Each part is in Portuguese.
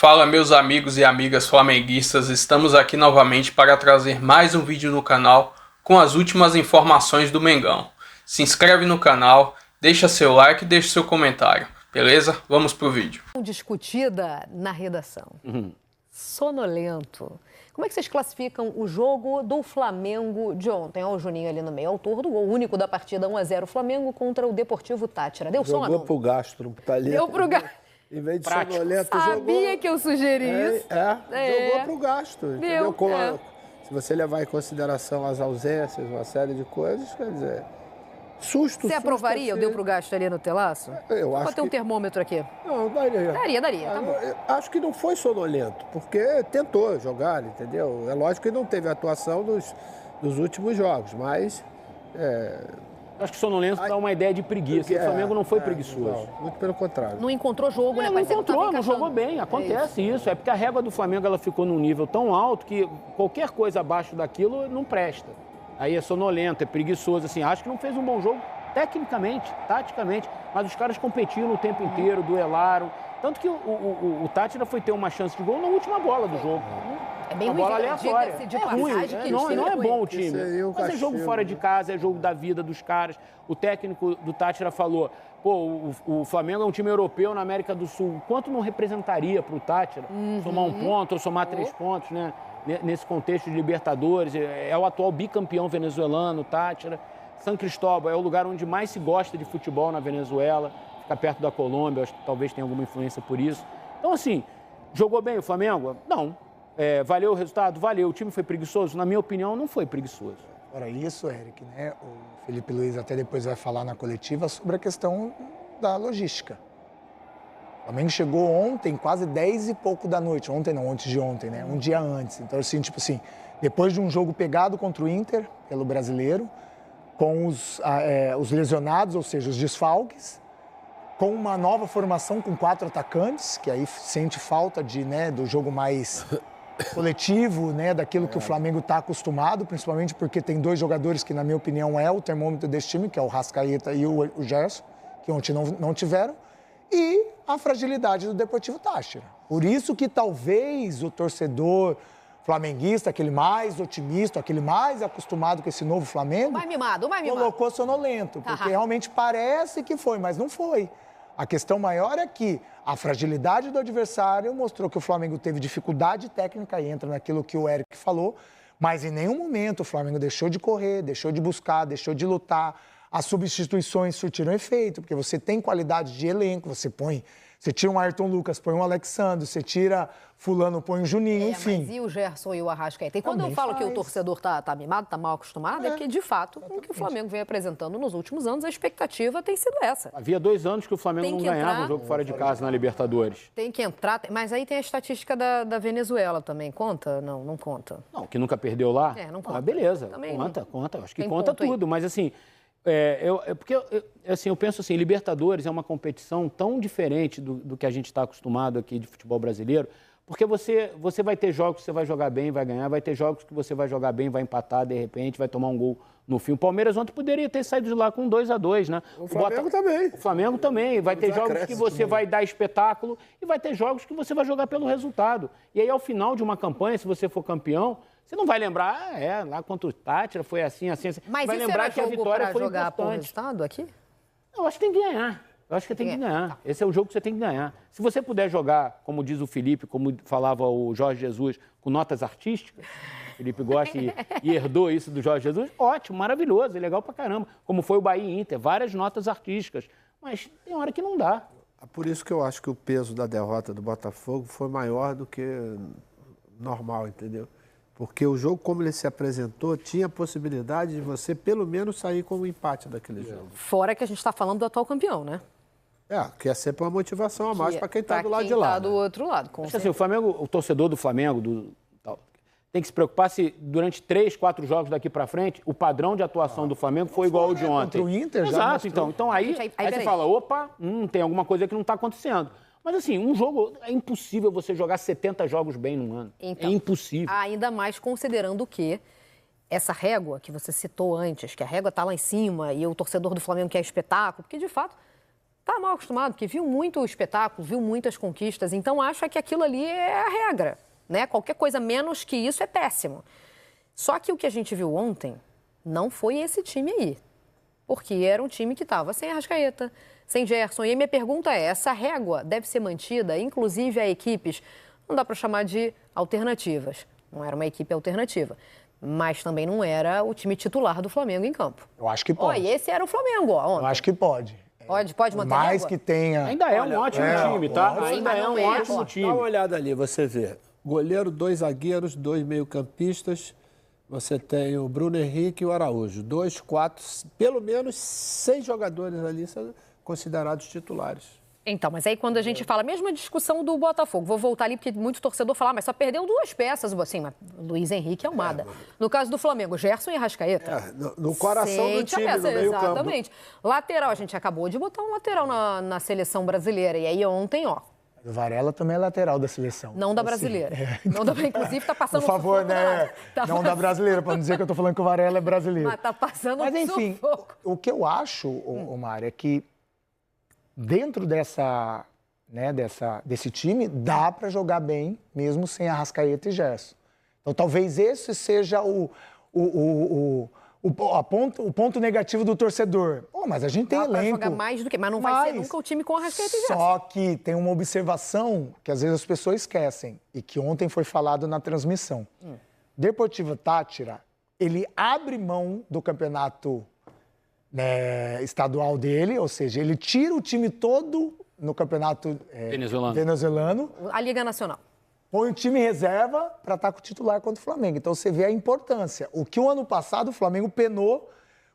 Fala, meus amigos e amigas flamenguistas, estamos aqui novamente para trazer mais um vídeo no canal com as últimas informações do Mengão. Se inscreve no canal, deixa seu like e deixa seu comentário, beleza? Vamos pro vídeo. Discutida na redação. Sonolento. Como é que vocês classificam o jogo do Flamengo de ontem? Olha o Juninho ali no meio, autor do gol único da partida 1-0 Flamengo contra o Deportivo Táchira. Deu sono? Jogou pro gastro, tá ali. Deu pro gastro. Em vez de Prático. sonolento, Sabia jogou... que eu sugeri isso. Jogou pro gasto, entendeu? Deu, Se você levar em consideração as ausências, uma série de coisas, quer dizer... Susto. Você aprovaria o deu pro gasto ali no telaço? Eu acho Pode ter um termômetro aqui. Não, daria. Daria, tá bom. Eu acho que não foi sonolento, porque tentou jogar, entendeu? É lógico que não teve atuação dos últimos jogos, mas... Acho que sonolento dá uma ideia de preguiça. O Flamengo não foi preguiçoso. Não, muito pelo contrário. Não encontrou jogo, né? Não encontrou, não jogou bem. Acontece isso. É porque a régua do Flamengo ela ficou num nível tão alto que qualquer coisa abaixo daquilo não presta. Aí é sonolento, é preguiçoso. Assim, acho que não fez um bom jogo tecnicamente, taticamente, mas os caras competiram o tempo inteiro, duelaram. Tanto que o Táchira foi ter uma chance de gol na última bola do jogo. É bem uma bola aleatória. De ruim, não é bom o time. Mas é jogo castigo. fora de casa, é jogo da vida dos caras. O técnico do Táchira falou, o Flamengo é um time europeu na América do Sul. Quanto não representaria para o Táchira somar um ponto ou somar 3 pontos, né? Nesse contexto de Libertadores? É o atual bicampeão venezuelano, o Táchira. São Cristóbal é o lugar onde mais se gosta de futebol na Venezuela. Fica perto da Colômbia, acho que talvez tenha alguma influência por isso. Então, assim, jogou bem o Flamengo? Não. Valeu o resultado? Valeu. O time foi preguiçoso? Na minha opinião, não foi preguiçoso. Ora, isso, Eric, né? O Felipe Luiz até depois vai falar na coletiva sobre a questão da logística. O Flamengo chegou ontem, quase 10 e pouco da noite. Ontem não, antes de ontem, né? Um dia antes. Então, assim, tipo assim, depois de um jogo pegado contra o Inter, pelo Brasileiro, com os lesionados, ou seja, os desfalques, com uma nova formação com 4 atacantes, que aí sente falta do jogo mais coletivo, né, daquilo que o Flamengo está acostumado, principalmente porque tem 2 jogadores que, na minha opinião, é o termômetro desse time, que é o Rascaeta e o Gerson, que ontem não tiveram, e a fragilidade do Deportivo Táchira. Por isso que talvez o torcedor flamenguista, aquele mais otimista, aquele mais acostumado com esse novo Flamengo, Mais mimado. colocou sonolento, porque realmente parece que foi, mas não foi. A questão maior é que a fragilidade do adversário mostrou que o Flamengo teve dificuldade técnica, e entra naquilo que o Eric falou, mas em nenhum momento o Flamengo deixou de correr, deixou de buscar, deixou de lutar. As substituições surtiram efeito, porque você tem qualidade de elenco, você tira um Ayrton Lucas, põe um Alexandre, você tira fulano, põe um Juninho, enfim. Mas e o Gerson e o Arrascaeta? E quando eu falo que o torcedor tá mimado, tá mal acostumado, é porque, de fato, com o que o Flamengo vem apresentando nos últimos anos, a expectativa tem sido essa. Havia 2 anos que o Flamengo não ganhava um jogo fora de casa na Libertadores. Tem que entrar, mas aí tem a estatística da Venezuela também. Conta? Não conta. Não, que nunca perdeu lá? Não conta. Beleza, Também conta. Acho que tem conta ponto aí. tudo, mas assim... eu penso assim, Libertadores é uma competição tão diferente do que a gente está acostumado aqui de futebol brasileiro, porque você vai ter jogos que você vai jogar bem, vai ganhar, vai ter jogos que você vai jogar bem, vai empatar, de repente, vai tomar um gol no fim. O Palmeiras ontem poderia ter saído de lá com 2-2, né? O Flamengo também. O Flamengo também. Vai ter jogos que você vai dar espetáculo e vai ter jogos que você vai jogar pelo resultado. E aí, ao final de uma campanha, se você for campeão, você não vai lembrar, lá contra o Táchira foi assim. Mas vai isso lembrar era que a jogo vitória pra foi jogar por importante. resultado aqui? Eu acho que tem que ganhar. Esse é o jogo que você tem que ganhar. Se você puder jogar, como diz o Felipe, como falava o Jorge Jesus, com notas artísticas, o Felipe gosta e herdou isso do Jorge Jesus, ótimo, maravilhoso, é legal pra caramba. Como foi o Bahia e Inter, várias notas artísticas. Mas tem hora que não dá. Por isso que eu acho que o peso da derrota do Botafogo foi maior do que normal, entendeu? Porque o jogo, como ele se apresentou, tinha a possibilidade de você, pelo menos, sair com um empate daquele jogo. Fora que a gente está falando do atual campeão, né? Que é sempre uma motivação a mais para quem está do lado de lá. Tá do outro lado, com Acho assim, o torcedor do Flamengo tem que se preocupar se durante 3, 4 jogos daqui para frente o padrão de atuação do Flamengo foi igual ao de ontem. Contra o Inter, Exato, então aí você fala, opa, tem alguma coisa que não está acontecendo. Mas assim, um jogo, é impossível você jogar 70 jogos bem num ano. Então, é impossível. Ainda mais considerando que essa régua que você citou antes, que a régua está lá em cima e o torcedor do Flamengo quer espetáculo, porque de fato Tá mal acostumado, porque viu muito espetáculo, viu muitas conquistas, então acha que aquilo ali é a regra, né? Qualquer coisa menos que isso é péssimo. Só que o que a gente viu ontem não foi esse time aí, porque era um time que estava sem Arrascaeta, sem Gerson. E aí minha pergunta é, essa régua deve ser mantida, inclusive a equipes, não dá para chamar de alternativas, não era uma equipe alternativa, mas também não era o time titular do Flamengo em campo. Eu acho que pode. Ó, e esse era o Flamengo, ó, ontem. Eu acho que pode. Pode manter a Mais régua? que tenha... Ainda é um ótimo time, tá? Sim, Ainda mas é não um é, ótimo ó. time. Dá uma olhada ali, você vê. Goleiro, 2 zagueiros, 2 meio-campistas. Você tem o Bruno Henrique e o Araújo. 2, 4, pelo menos 6 jogadores ali são considerados titulares. Então, mas aí quando a gente fala, mesma discussão do Botafogo, vou voltar ali porque muito torcedor fala, mas só perdeu 2 peças, assim, mas Luiz Henrique é Almada. No caso do Flamengo, Gerson e Arrascaeta. No coração do Sente a time, peça, no meio campo. exatamente. Lateral, a gente acabou de botar um lateral na seleção brasileira, e aí ontem, ó, O Varela também é lateral da seleção. não da brasileira. Não da, inclusive, tá passando Por favor, sufoco danado. né? Tá Não da brasileira, para não dizer que eu tô falando que o Varela é brasileiro. Mas tá passando Mas, enfim, sufoco. o que eu acho, Omar, é que dentro desse time, dá para jogar bem, mesmo sem Arrascaeta e Gerson. Então, talvez esse seja o ponto negativo do torcedor. Pô, mas a gente tem Dá pra elenco. jogar mais do que, mas não vai ser nunca o time com Arrascaeta e Gerson. Só que tem uma observação que às vezes as pessoas esquecem e que ontem foi falado na transmissão. Deportivo Táchira, ele abre mão do campeonato estadual dele, ou seja, ele tira o time todo no campeonato venezuelano, A Liga Nacional. põe o time em reserva para estar com o titular contra o Flamengo. Então você vê a importância. O que o ano passado o Flamengo penou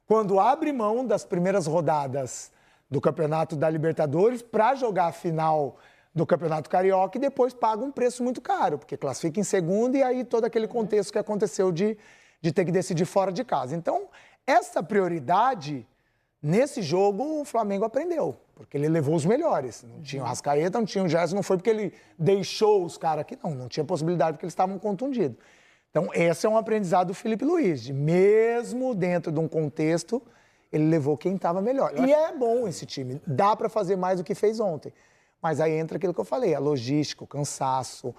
quando abre mão das primeiras rodadas do Campeonato da Libertadores para jogar a final do Campeonato Carioca e depois paga um preço muito caro, porque classifica em segundo e aí todo aquele contexto que aconteceu de ter que decidir fora de casa. Então, essa prioridade, nesse jogo, o Flamengo aprendeu, porque ele levou os melhores. Não tinha o Arrascaeta, não tinha o Gerson, não foi porque ele deixou os caras aqui, não tinha possibilidade porque eles estavam contundidos. Então, esse é um aprendizado do Felipe Luiz, de mesmo dentro de um contexto, ele levou quem estava melhor. E é bom esse time, dá para fazer mais do que fez ontem. Mas aí entra aquilo que eu falei, a logística, o cansaço,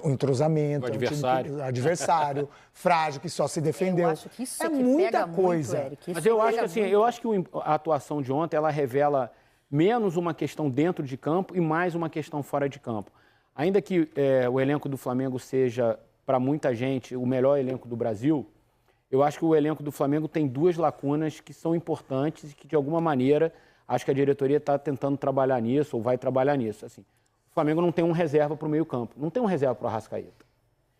o entrosamento, O adversário frágil, que só se defendeu. Eu acho que isso é que muita pega coisa. muito, Eric. Isso Mas eu que acho que pega assim, muito. eu acho que a atuação de ontem ela revela menos uma questão dentro de campo e mais uma questão fora de campo. Ainda que o elenco do Flamengo seja, para muita gente, o melhor elenco do Brasil, eu acho que o elenco do Flamengo tem 2 lacunas que são importantes e que, de alguma maneira, acho que a diretoria está tentando trabalhar nisso ou vai trabalhar nisso. Assim, o Flamengo não tem um reserva para o meio-campo, não tem um reserva para o Arrascaeta.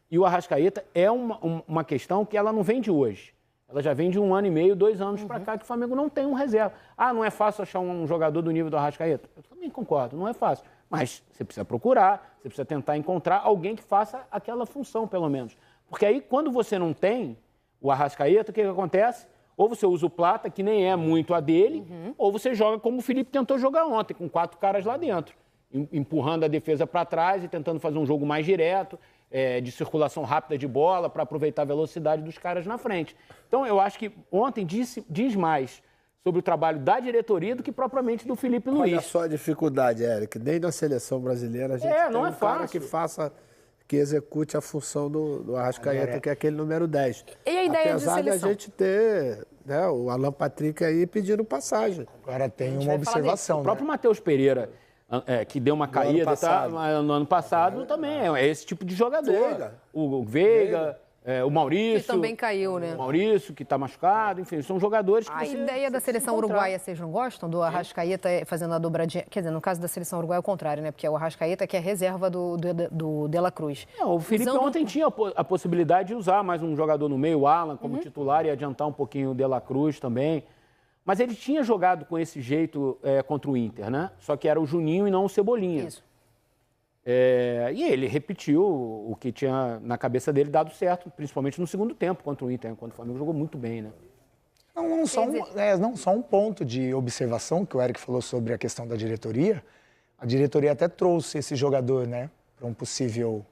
E o Arrascaeta é uma questão que ela não vem de hoje. Ela já vem de 1 ano e meio, 2 anos para cá, que o Flamengo não tem um reserva. Ah, não é fácil achar um jogador do nível do Arrascaeta? Eu também concordo, não é fácil. Mas você precisa procurar, você precisa tentar encontrar alguém que faça aquela função, pelo menos. Porque aí, quando você não tem o Arrascaeta, o que acontece? Ou você usa o Plata, que nem é muito a dele, ou você joga como o Felipe tentou jogar ontem, com 4 caras lá dentro, empurrando a defesa para trás e tentando fazer um jogo mais direto, de circulação rápida de bola, para aproveitar a velocidade dos caras na frente. Então, eu acho que ontem diz mais sobre o trabalho da diretoria do que propriamente do Felipe Luiz. Olha só a dificuldade, Eric. Nem na seleção brasileira a gente tem não é um cara fácil. que execute a função do Arrascaeta, que é aquele número 10. E a ideia de Apesar de a seleção? gente ter o Alan Patrick aí pedindo passagem. Agora tem uma vai falar observação, O próprio Matheus Pereira, que deu uma caída passado. no ano passado, também é esse tipo de jogador. Veiga. O Veiga, o Maurício. Que também caiu, né? O Maurício, que está machucado, enfim, são jogadores que A ideia da seleção uruguaia, vocês não gostam? Do Arrascaeta fazendo a dobradinha? Quer dizer, no caso da seleção uruguaia é o contrário, né? Porque é o Arrascaeta que é reserva do De La Cruz. O Felipe Usando- ontem tinha a possibilidade de usar mais um jogador no meio, o Alan, como titular e adiantar um pouquinho o De La Cruz também. Mas ele tinha jogado com esse jeito contra o Inter, né? Só que era o Juninho e não o Cebolinha. Isso. E ele repetiu o que tinha na cabeça dele dado certo, principalmente no segundo tempo contra o Inter, quando o Flamengo jogou muito bem, né? Não só um ponto de observação que o Eric falou sobre a questão da diretoria. A diretoria até trouxe esse jogador, né, para um possível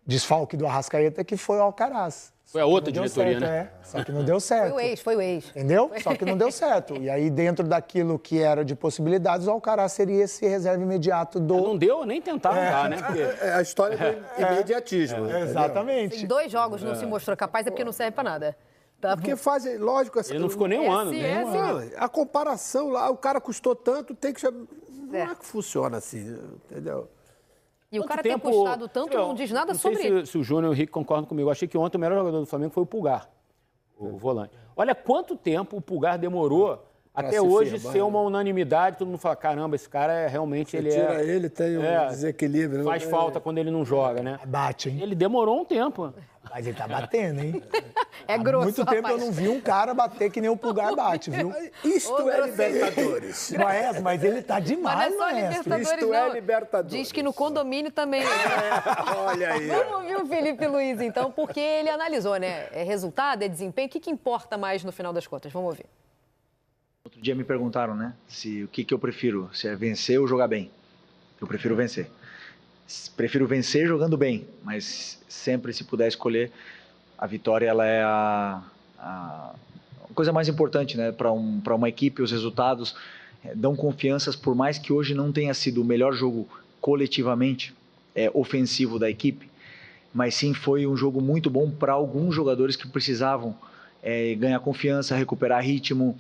desfalque do Arrascaeta, que foi o Alcaraz. Foi a outra Não deu diretoria, certo, né? Só que não deu certo. Foi o ex. Entendeu? Só que não deu certo. E aí, dentro daquilo que era de possibilidades, o Alcaraz seria esse reserva imediato do... Não deu, nem tentaram dar, né? Porque... É a história do imediatismo. entendeu? Exatamente. Em 2 jogos não se mostrou capaz, é porque não serve pra nada. Tá? Porque fazem, lógico... Ele não ficou nem um ano. assim, né? assim. A comparação lá, o cara custou tanto, tem que... Não é que funciona assim, entendeu? E o Quanto cara ter tempo- custado tanto não diz nada sei sobre... se o Júnior e o Rick concordam comigo. Eu achei que ontem o melhor jogador do Flamengo foi o Pulgar, o volante. Olha quanto tempo o Pulgar demorou até se hoje firmar, ser né? uma unanimidade. Todo mundo fala, caramba, esse cara é realmente... ele Tira é, ele, tem um desequilíbrio. faz né? falta quando ele não joga, né? Bate, hein? Ele demorou um tempo. Mas ele tá batendo, hein? É grosso, Há muito tempo rapaz. eu não vi um cara bater que nem o Pulgar bate, viu? Isto Ô, é grosseiro. Libertadores. Mas ele tá Mas demais, não é só maestro. Libertadores, Isto é não. Libertadores. Diz que no condomínio também. Olha aí. Vamos ouvir o Felipe Luiz, então, porque ele analisou, né? É resultado, é desempenho. O que importa mais no final das contas? Vamos ouvir. Outro dia me perguntaram, né, o que eu prefiro, se é vencer ou jogar bem. Eu prefiro vencer. Prefiro vencer jogando bem, mas sempre se puder escolher, a vitória ela é a coisa mais importante, né, para uma equipe. Os resultados dão confianças, por mais que hoje não tenha sido o melhor jogo coletivamente ofensivo da equipe, mas sim foi um jogo muito bom para alguns jogadores que precisavam ganhar confiança, recuperar ritmo,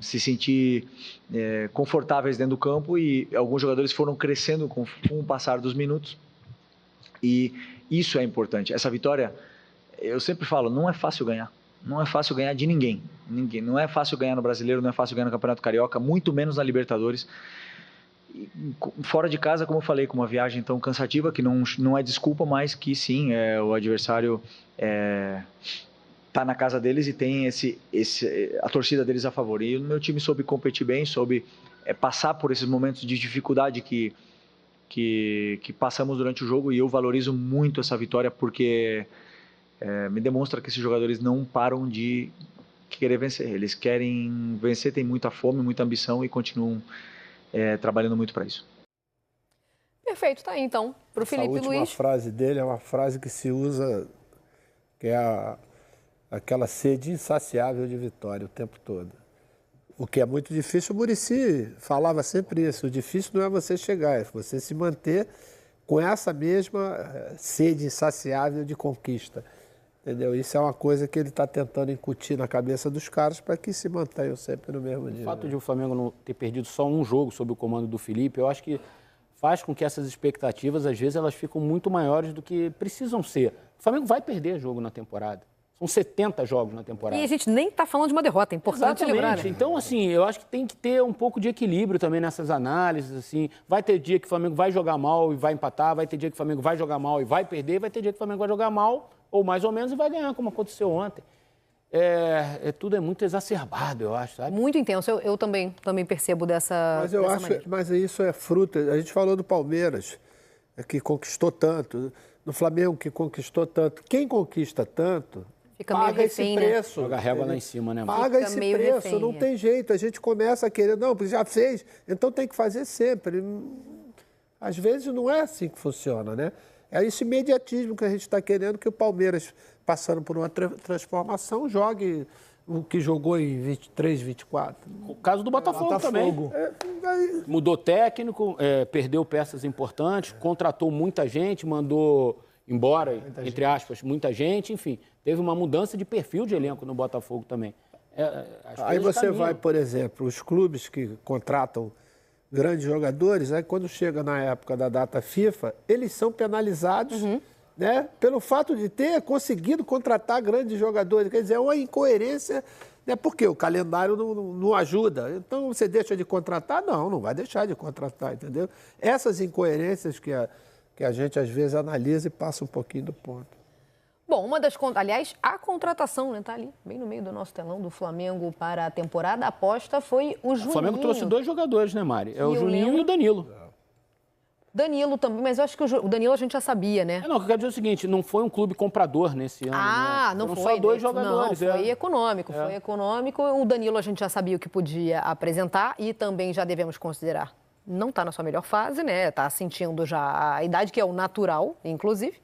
se sentir confortáveis dentro do campo, e alguns jogadores foram crescendo com o passar dos minutos, e isso é importante. Essa vitória, eu sempre falo, não é fácil ganhar. Não é fácil ganhar de ninguém. Não é fácil ganhar no Brasileiro, não é fácil ganhar no Campeonato Carioca, muito menos na Libertadores. E, fora de casa, como eu falei, com uma viagem tão cansativa, que não é desculpa, mas que sim, o adversário tá na casa deles e tem a torcida deles a favor. E o meu time soube competir bem, soube passar por esses momentos de dificuldade que passamos durante o jogo, e eu valorizo muito essa vitória, porque me demonstra que esses jogadores não param de querer vencer. Eles querem vencer, têm muita fome, muita ambição e continuam trabalhando muito para isso. Perfeito, tá aí então, para o Felipe A última Luiz. frase dele é uma frase que se usa, que é aquela sede insaciável de vitória o tempo todo. O que é muito difícil, o Muricy falava sempre isso, o difícil não é você chegar, é você se manter com essa mesma sede insaciável de conquista. Entendeu? Isso é uma coisa que ele está tentando incutir na cabeça dos caras para que se mantenham sempre no mesmo nível. O fato de o Flamengo não ter perdido só um jogo sob o comando do Felipe, eu acho que faz com que essas expectativas, às vezes, elas ficam muito maiores do que precisam ser. O Flamengo vai perder jogo na temporada. São 70 jogos na temporada. E a gente nem está falando de uma derrota, é importante lembrar, né? Então, assim, eu acho que tem que ter um pouco de equilíbrio também nessas análises, assim. Vai ter dia que o Flamengo vai jogar mal e vai empatar, vai ter dia que o Flamengo vai jogar mal e vai perder, vai ter dia que o Flamengo vai jogar mal, ou mais ou menos, e vai ganhar, como aconteceu ontem. Tudo é muito exacerbado, eu acho, sabe? Muito intenso, eu também percebo dessa Mas eu dessa acho, maneira. mas isso é fruto. A gente falou do Palmeiras, que conquistou tanto, no Flamengo, que conquistou tanto. Quem conquista tanto, Fica meio paga esse refém, né? preço. Joga a régua lá em cima, né, mano? Paga Fica esse meio preço, refém, não tem jeito. A gente começa a querer, não, porque já fez, então tem que fazer sempre. Às vezes não é assim que funciona, né? É esse imediatismo que a gente está querendo que o Palmeiras, passando por uma transformação, jogue o que jogou em 23, 24. O caso do Botafogo também. Mudou técnico, perdeu peças importantes, contratou muita gente, mandou embora, entre aspas, muita gente, enfim. Teve uma mudança de perfil de elenco no Botafogo também. Aí você vai, por exemplo, os clubes que contratam grandes jogadores, aí quando chega na época da data FIFA, eles são penalizados, né, pelo fato de ter conseguido contratar grandes jogadores. Quer dizer, é uma incoerência, né, porque o calendário não ajuda. Então, você deixa de contratar? Não vai deixar de contratar, entendeu? Essas incoerências que a gente, às vezes, analisa e passa um pouquinho do ponto. Bom, aliás, a contratação, né, tá ali, bem no meio do nosso telão, do Flamengo para a temporada, a aposta foi o Juninho. O Flamengo trouxe 2 jogadores, né, Mari? É o E o Juninho Leo? e o Danilo. Danilo também, mas eu acho que o Danilo a gente já sabia, né? Não, o que eu quero dizer é o seguinte, não foi um clube comprador nesse ano. Ah, né? não Foram foi. só 2 né? jogadores. Não, foi econômico, foi econômico. O Danilo a gente já sabia o que podia apresentar e também já devemos considerar não está na sua melhor fase, né? Está sentindo já a idade, que é o natural, inclusive.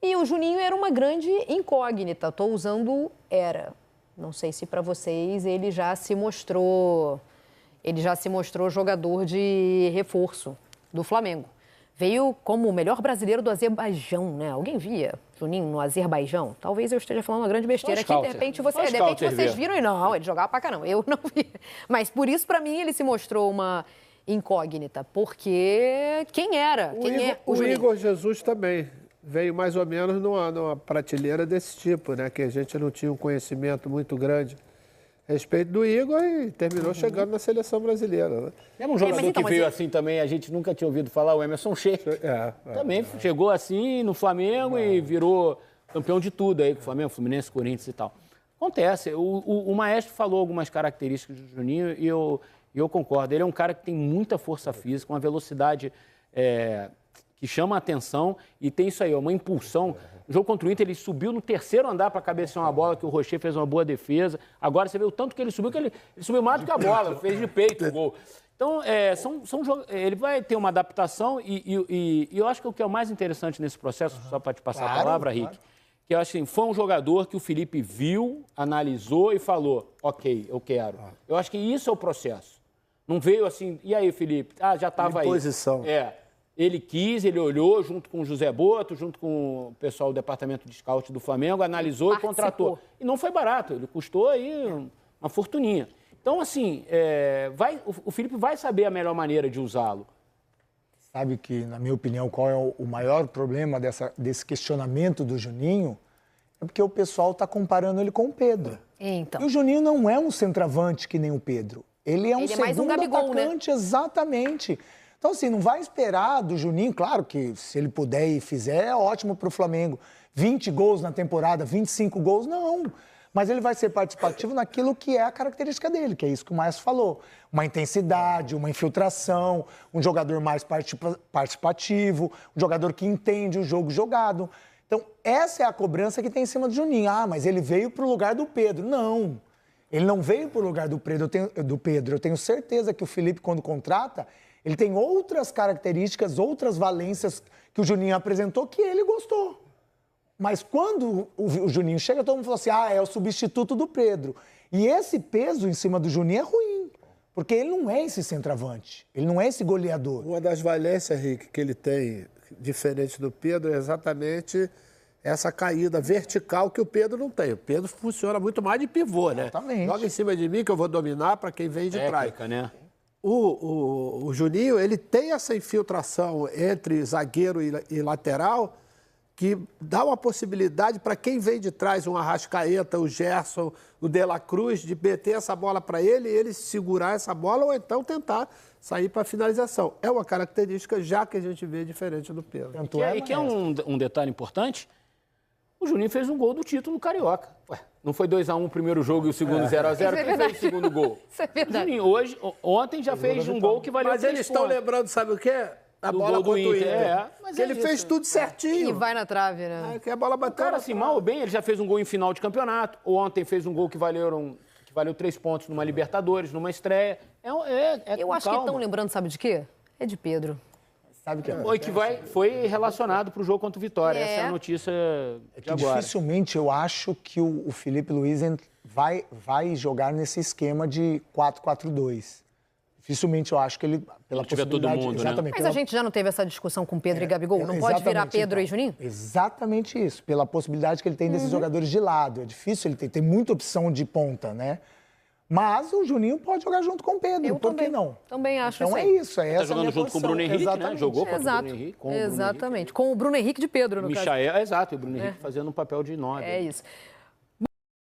E o Juninho era uma grande incógnita. Estou usando era. Não sei se para vocês ele já se mostrou jogador de reforço do Flamengo. Veio como o melhor brasileiro do Azerbaijão, né? Alguém via Juninho no Azerbaijão? Talvez eu esteja falando uma grande besteira aqui. De repente, vocês viram e não, ele jogava pra caramba. Eu não vi. Mas por isso, para mim, ele se mostrou uma incógnita. Porque quem era? O Igor Jesus também veio mais ou menos numa prateleira desse tipo, né? Que a gente não tinha um conhecimento muito grande a respeito do Igor e terminou chegando na seleção brasileira, né? É um jogador que veio assim também, a gente nunca tinha ouvido falar, o Emerson Sheik. Também chegou assim no Flamengo e virou campeão de tudo aí, Flamengo, Fluminense, Corinthians e tal. Acontece, o Maestro falou algumas características do Juninho e eu concordo. Ele é um cara que tem muita força física, uma velocidade que chama a atenção e tem isso aí, uma impulsão. No jogo contra o Inter, ele subiu no terceiro andar para cabecear uma bola, que o Rocher fez uma boa defesa. Agora você vê o tanto que ele subiu subiu mais do que a bola, fez de peito o gol. Então, ele vai ter uma adaptação e eu acho que o que é o mais interessante nesse processo, só para te passar a palavra, Rick, que eu acho assim, foi um jogador que o Felipe viu, analisou e falou, ok, eu quero. Eu acho que isso é o processo. Não veio assim, e aí, Felipe? Já estava aí. Posição. Ele quis, ele olhou junto com o José Boto, junto com o pessoal do departamento de scout do Flamengo, analisou e contratou. E não foi barato, ele custou aí uma fortuninha. Então, assim, o Felipe vai saber a melhor maneira de usá-lo. Sabe que, na minha opinião, qual é o maior problema desse questionamento do Juninho? É porque o pessoal está comparando ele com o Pedro. Então. E o Juninho não é um centroavante que nem o Pedro. Ele é mais um segundo Gabigol, atacante, né? Exatamente. Então, assim, não vai esperar do Juninho, claro que se ele puder e fizer, é ótimo para o Flamengo. 20 gols na temporada, 25 gols, não. Mas ele vai ser participativo naquilo que é a característica dele, que é isso que o Maestro falou. Uma intensidade, uma infiltração, um jogador mais participativo, um jogador que entende o jogo jogado. Então, essa é a cobrança que tem em cima do Juninho. Mas ele veio para o lugar do Pedro. Não, ele não veio para o lugar do Pedro. Eu tenho certeza que o Felipe, quando contrata, ele tem outras características, outras valências que o Juninho apresentou que ele gostou. Mas quando o Juninho chega, todo mundo fala assim, é o substituto do Pedro. E esse peso em cima do Juninho é ruim, porque ele não é esse centroavante, ele não é esse goleador. Uma das valências, Rick, que ele tem, diferente do Pedro, é exatamente essa caída vertical que o Pedro não tem. O Pedro funciona muito mais de pivô, né? Exatamente. Joga em cima de mim que eu vou dominar para quem vem de trás. Né? O Juninho, ele tem essa infiltração entre zagueiro e lateral que dá uma possibilidade para quem vem de trás, um Arrascaeta, o Gerson, o De La Cruz, de meter essa bola para ele e ele segurar essa bola ou então tentar sair para a finalização. É uma característica já que a gente vê diferente do Pedro. E que é um detalhe importante, o Juninho fez um gol do título no Carioca. Não foi 2-1 o primeiro jogo e o segundo 0-0? Quem fez o segundo gol? Isso é verdade. Juninho, ontem já fez um gol que valeu 3 pontos. Mas eles estão lembrando, sabe o quê? A bola contra o Inter. Mas ele fez tudo certinho. E vai na trave, né? Que a bola bateu. Cara, assim, mal ou bem, ele já fez um gol em final de campeonato. Ontem fez um gol que valeu 3 pontos numa Libertadores, numa estreia. Eu acho que estão lembrando, sabe de quê? É de Pedro. Sabe que foi relacionado para o jogo contra o Vitória. Essa é a notícia de agora. Dificilmente eu acho que o Felipe Luiz vai jogar nesse esquema de 4-4-2. Dificilmente eu acho que ele, pela possibilidade... todo mundo, exatamente, né? Mas a gente já não teve essa discussão com Pedro e Gabigol? Não pode virar Pedro e Juninho? Exatamente isso. Pela possibilidade que ele tem desses jogadores de lado. É difícil, ele tem muita opção de ponta, né? Mas o Juninho pode jogar junto com o Pedro, por que não? Também acho então isso. Então é isso, Tá jogando junto com o Bruno Henrique, né? Jogou contra o Bruno Henrique. Exatamente. Com o Bruno Henrique de Pedro, no caso. Exato, e o Bruno Henrique fazendo um papel de 9. É isso.